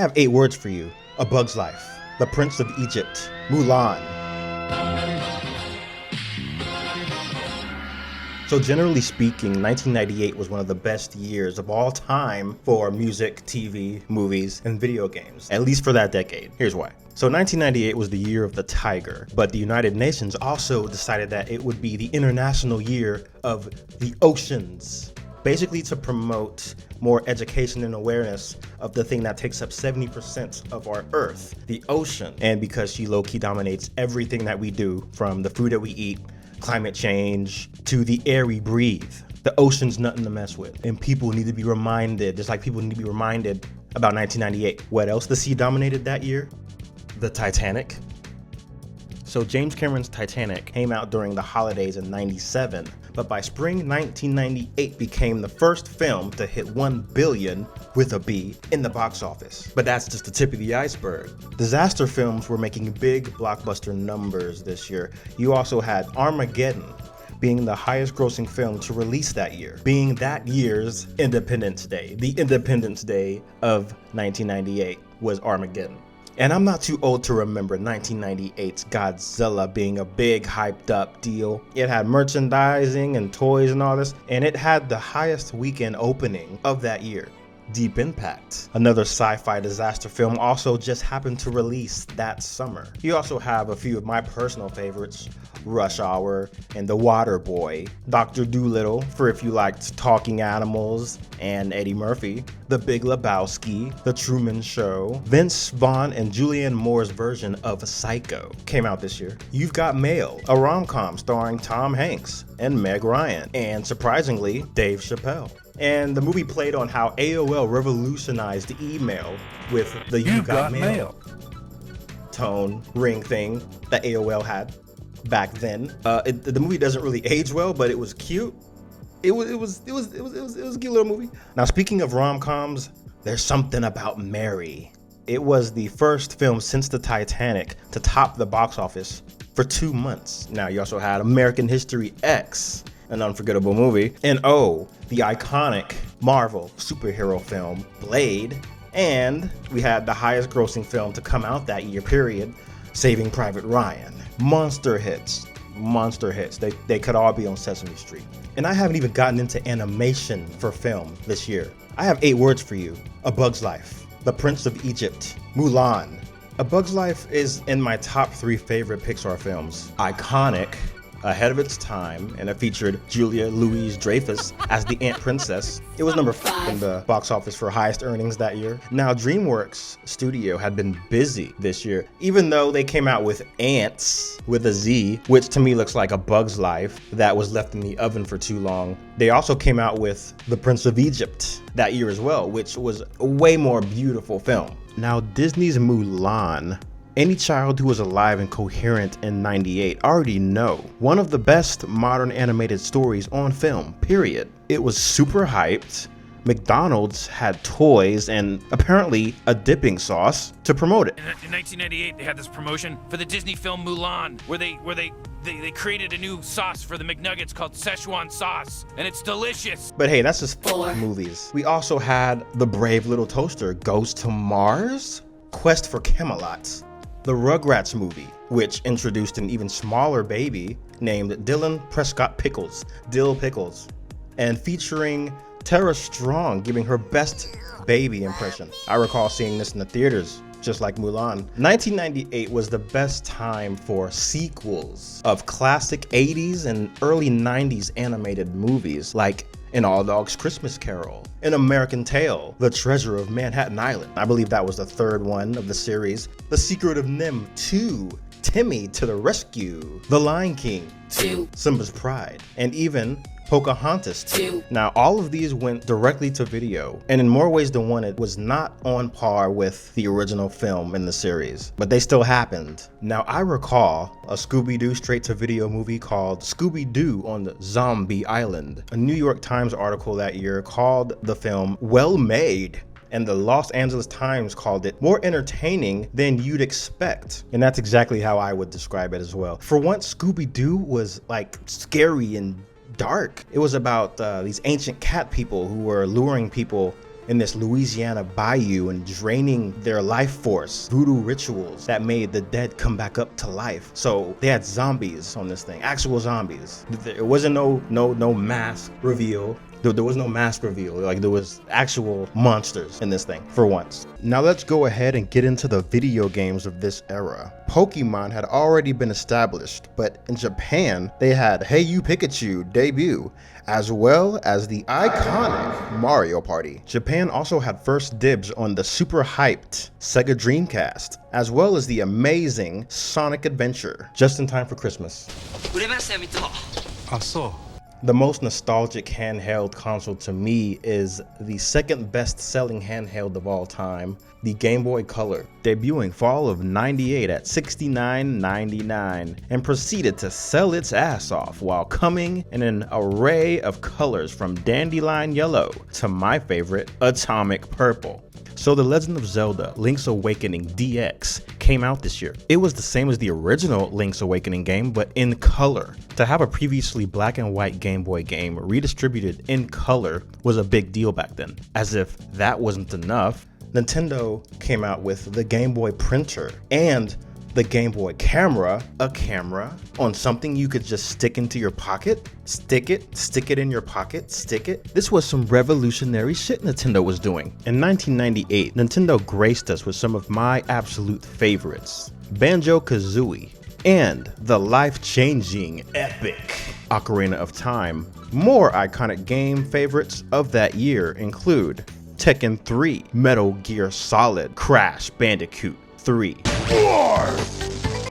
have 8 words for you. A Bug's Life, The Prince of Egypt, Mulan. So generally speaking, 1998 was one of the best years of all time for music, TV, movies, and video games, at least for that decade. Here's why. So 1998 was the year of the tiger, but the United Nations also decided that it would be the International Year of the Oceans, basically to promote more education and awareness of the thing that takes up 70% of our Earth, the ocean. And because she low-key dominates everything that we do, from the food that we eat, climate change, to the air we breathe. The ocean's nothing to mess with. And people need to be reminded, just like people need to be reminded about 1998. What else the sea dominated that year? The Titanic. So James Cameron's Titanic came out during the holidays in '97, but by spring 1998 became the first film to hit 1 billion with a B in the box office. But that's just the tip of the iceberg. Disaster films were making big blockbuster numbers this year. You also had Armageddon being the highest grossing film to release that year, being that year's Independence Day. The Independence Day of 1998 was Armageddon. And I'm not too old to remember 1998's Godzilla being a big hyped up deal. It had merchandising and toys and all this, and it had the highest weekend opening of that year. Deep Impact, another sci-fi disaster film, also just happened to release that summer. You also have a few of my personal favorites, Rush Hour and The Water Boy, Dr. Dolittle for if you liked talking animals, and Eddie Murphy, The Big Lebowski, The Truman Show, Vince Vaughn and Julianne Moore's version of Psycho came out this year. You've Got Mail, a rom-com starring Tom Hanks and Meg Ryan, and surprisingly, Dave Chappelle. And the movie played on how AOL revolutionized email with the You Got Mail tone ring thing that AOL had back then. The movie doesn't really age well, but it was cute. It was a cute little movie. Now, speaking of rom-coms, there's something about Mary. It was the first film since the Titanic to top the box office for 2 months. Now, you also had American History X, an unforgettable movie, and the iconic Marvel superhero film Blade, and we had the highest grossing film to come out that year period, Saving Private Ryan. Monster hits. They could all be on Sesame Street. And I haven't even gotten into animation for film this year. I have 8 words for you. A Bug's Life, The Prince of Egypt, Mulan. A Bug's Life is in my top 3 favorite Pixar films. Iconic, ahead of its time, and it featured Julia Louis-Dreyfus as the Ant Princess. It was number 5 in the box office for highest earnings that year. Now, DreamWorks Studio had been busy this year, even though they came out with Ants with a Z, which to me looks like a Bug's Life that was left in the oven for too long. They also came out with The Prince of Egypt that year as well, which was a way more beautiful film. Now, Disney's Mulan, any child who was alive and coherent in '98 already know. One of the best modern animated stories on film, period. It was super hyped. McDonald's had toys and apparently a dipping sauce to promote it. In 1998, they had this promotion for the Disney film Mulan, where they created a new sauce for the McNuggets called Szechuan sauce, and it's delicious. But hey, that's just movies. We also had The Brave Little Toaster Goes to Mars, Quest for Camelot, the Rugrats movie, which introduced an even smaller baby named Dylan Prescott Pickles, Dill Pickles, and featuring Tara Strong giving her best baby impression. I recall seeing this in the theaters, just like Mulan. 1998 was the best time for sequels of classic 80s and early 90s animated movies like An All Dogs Christmas Carol, An American Tail, The Treasure of Manhattan Island. I believe that was the 3rd one of the series. The Secret of NIMH 2, Timmy to the Rescue, The Lion King 2, Simba's Pride, and even Pocahontas 2. Now, all of these went directly to video, and in more ways than one, it was not on par with the original film in the series, but they still happened. Now, I recall a Scooby-Doo straight-to-video movie called Scooby-Doo on the Zombie Island. A New York Times article that year called the film well made, and the Los Angeles Times called it more entertaining than you'd expect. And that's exactly how I would describe it as well. For once, Scooby-Doo was like scary and dark. It was about these ancient cat people who were luring people in this Louisiana bayou and draining their life force, voodoo rituals that made the dead come back up to life. So they had zombies on this thing, actual zombies. There wasn't no mask reveal. There was no mask reveal, like there was actual monsters in this thing for once. Now let's go ahead and get into the video games of this era. Pokemon had already been established, but in Japan, they had Hey You Pikachu debut, as well as the iconic Mario Party. Japan also had first dibs on the super hyped Sega Dreamcast, as well as the amazing Sonic Adventure, just in time for Christmas. The most nostalgic handheld console to me is the second best-selling handheld of all time, the Game Boy Color, debuting fall of '98 at $69.99 and proceeded to sell its ass off while coming in an array of colors from dandelion yellow to my favorite, atomic purple. So The Legend of Zelda Link's Awakening DX came out this year. It was the same as the original Link's Awakening game, but in color. To have a previously black and white Game Boy game redistributed in color was a big deal back then. As if that wasn't enough, Nintendo came out with the Game Boy printer and the Game Boy camera, a camera on something you could just stick into your pocket, stick it in your pocket, stick it. This was some revolutionary shit Nintendo was doing. In 1998, Nintendo graced us with some of my absolute favorites, Banjo-Kazooie and the life-changing epic Ocarina of Time. More iconic game favorites of that year include Tekken 3, Metal Gear Solid, Crash Bandicoot 3,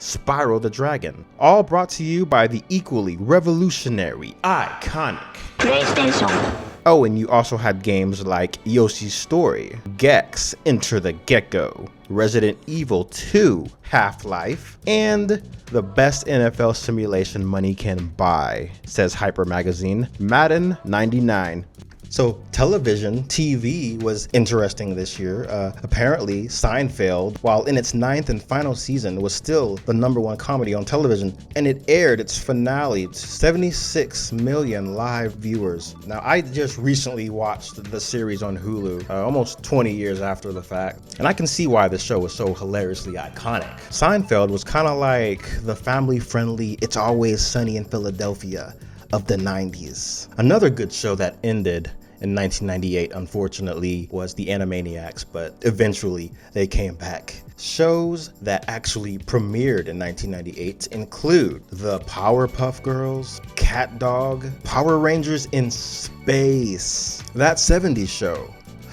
Spyro the Dragon, all brought to you by the equally revolutionary, iconic PlayStation. Oh, and you also had games like Yoshi's Story, Gex, Enter the Gecko, Resident Evil 2, Half-Life, and the best NFL simulation money can buy, says Hyper Magazine, Madden 99. So television, TV was interesting this year. Apparently, Seinfeld, while in its 9th and final season, was still the #1 comedy on television, and it aired its finale to 76 million live viewers. Now, I just recently watched the series on Hulu, almost 20 years after the fact, and I can see why the show was so hilariously iconic. Seinfeld was kind of like the family-friendly It's Always Sunny in Philadelphia of the 90s. Another good show that ended in 1998, unfortunately, was the Animaniacs, but eventually they came back. Shows that actually premiered in 1998 include the Powerpuff Girls, Cat Dog, Power Rangers in Space, That 70s Show,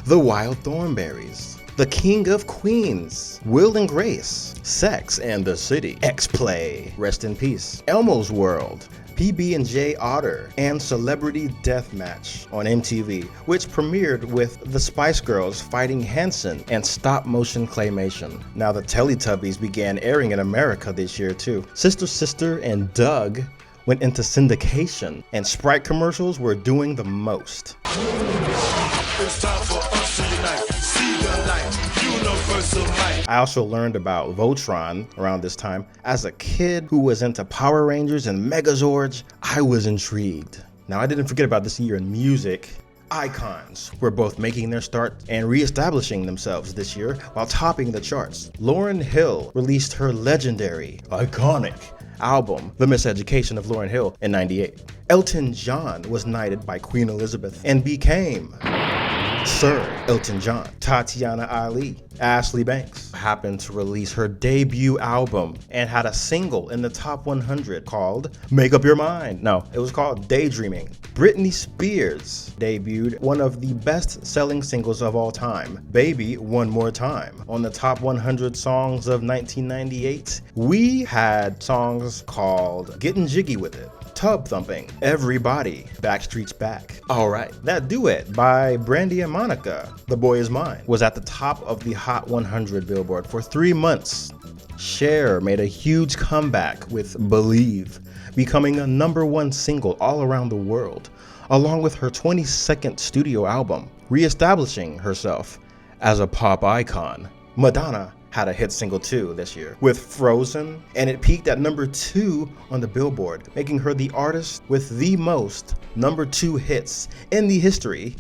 The Wild Thornberrys, The King of Queens, Will and Grace, Sex and the City, X-Play, rest in peace, Elmo's World, PB&J Otter, and Celebrity Deathmatch on MTV, which premiered with the Spice Girls fighting Hanson and stop-motion claymation. Now the Teletubbies began airing in America this year too. Sister Sister and Doug went into syndication, and Sprite commercials were doing the most. It's time for us to unite. See the light. Universal light. I also learned about Voltron around this time. As a kid who was into Power Rangers and Megazords, I was intrigued. Now, I didn't forget about this year in music. Icons were both making their start and re-establishing themselves this year while topping the charts. Lauryn Hill released her legendary, iconic album, The Miseducation of Lauryn Hill, in '98. Elton John was knighted by Queen Elizabeth and became Sir Elton John. Tatiana Ali, Ashley Banks, happened to release her debut album and had a single in the top 100 called Make Up Your Mind. No, it was called Daydreaming. Britney Spears debuted one of the best-selling singles of all time, Baby One More Time. On the top 100 songs of 1998, we had songs called Getting Jiggy With It, Tub Thumping, Everybody, Backstreet's Back. Alright, that duet by Brandy and Monica, The Boy Is Mine, was at the top of the Hot 100 Billboard for 3 months. Cher made a huge comeback with Believe, becoming a #1 single all around the world, along with her 22nd studio album, re-establishing herself as a pop icon. Madonna had a hit single too this year with Frozen, and it peaked at #2 on the Billboard, making her the artist with the most #2 hits in the history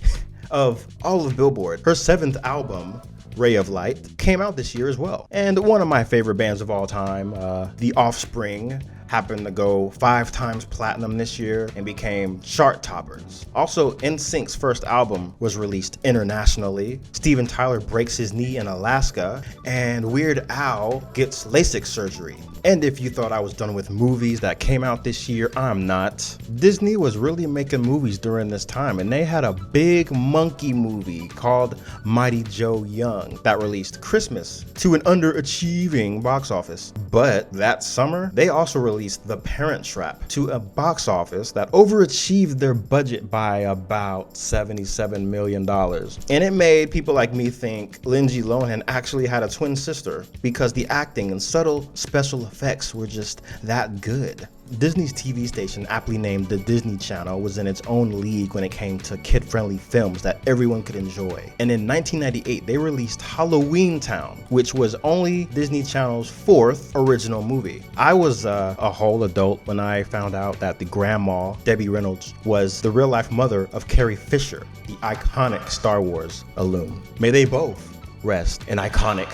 of all of Billboard. Her 7th album, Ray of Light, came out this year as well. And one of my favorite bands of all time, The Offspring, happened to go 5 times platinum this year and became chart toppers. Also, NSYNC's first album was released internationally. Steven Tyler breaks his knee in Alaska, and Weird Al gets LASIK surgery. And if you thought I was done with movies that came out this year, I'm not. Disney was really making movies during this time, and they had a big monkey movie called Mighty Joe Young that released Christmas to an underachieving box office. But that summer, they also released The Parent Trap to a box office that overachieved their budget by about $77 million. And it made people like me think Lindsay Lohan actually had a twin sister because the acting and subtle special effects were just that good. Disney's TV station, aptly named the Disney Channel, was in its own league when it came to kid-friendly films that everyone could enjoy. And in 1998, they released Halloween Town, which was only Disney Channel's 4th original movie. I was a whole adult when I found out that the grandma, Debbie Reynolds, was the real-life mother of Carrie Fisher, the iconic Star Wars alum. May they both rest in iconic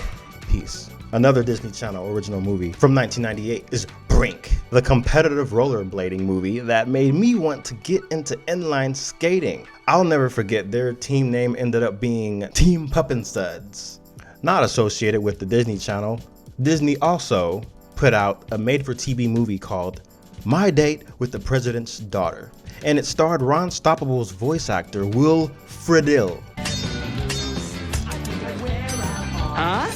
peace. Another Disney Channel original movie from 1998 is Brink, the competitive rollerblading movie that made me want to get into inline skating. I'll never forget their team name ended up being Team Puppinstuds. Not associated with the Disney Channel, Disney also put out a made-for-TV movie called My Date with the President's Daughter, and it starred Ron Stoppable's voice actor Will Friedle. Huh?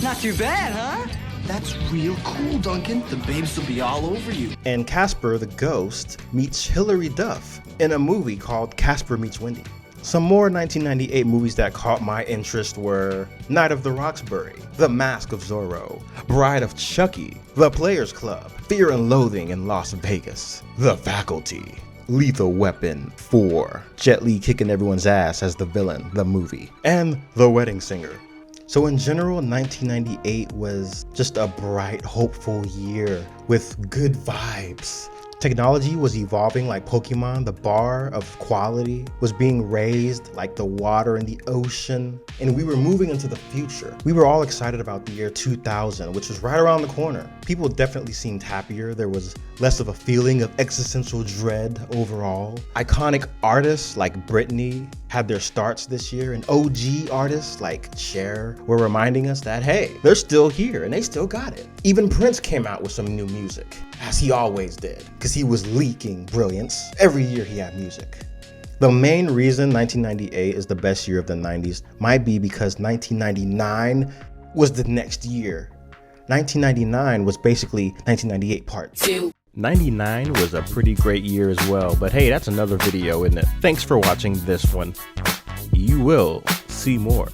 Not too bad, huh? That's real cool, Duncan. The babes will be all over you. And Casper the Ghost meets Hilary Duff in a movie called Casper Meets Wendy. Some more 1998 movies that caught my interest were Night of the Roxbury, The Mask of Zorro, Bride of Chucky, The Players Club, Fear and Loathing in Las Vegas, The Faculty, Lethal Weapon 4, Jet Li kicking everyone's ass as the villain, the movie, and The Wedding Singer. So in general, 1998 was just a bright, hopeful year with good vibes. Technology was evolving like Pokemon. The bar of quality was being raised like the water in the ocean. And we were moving into the future. We were all excited about the year 2000, which was right around the corner. People definitely seemed happier. There was less of a feeling of existential dread overall. Iconic artists like Britney had their starts this year, and OG artists like Cher were reminding us that, hey, they're still here and they still got it. Even Prince came out with some new music, as he always did, because he was leaking brilliance. Every year he had music. The main reason 1998 is the best year of the 90s might be because 1999 was the next year. 1999 was basically 1998 part 2. 99 was a pretty great year as well, but hey, that's another video, isn't it? Thanks for watching this one. You will see more.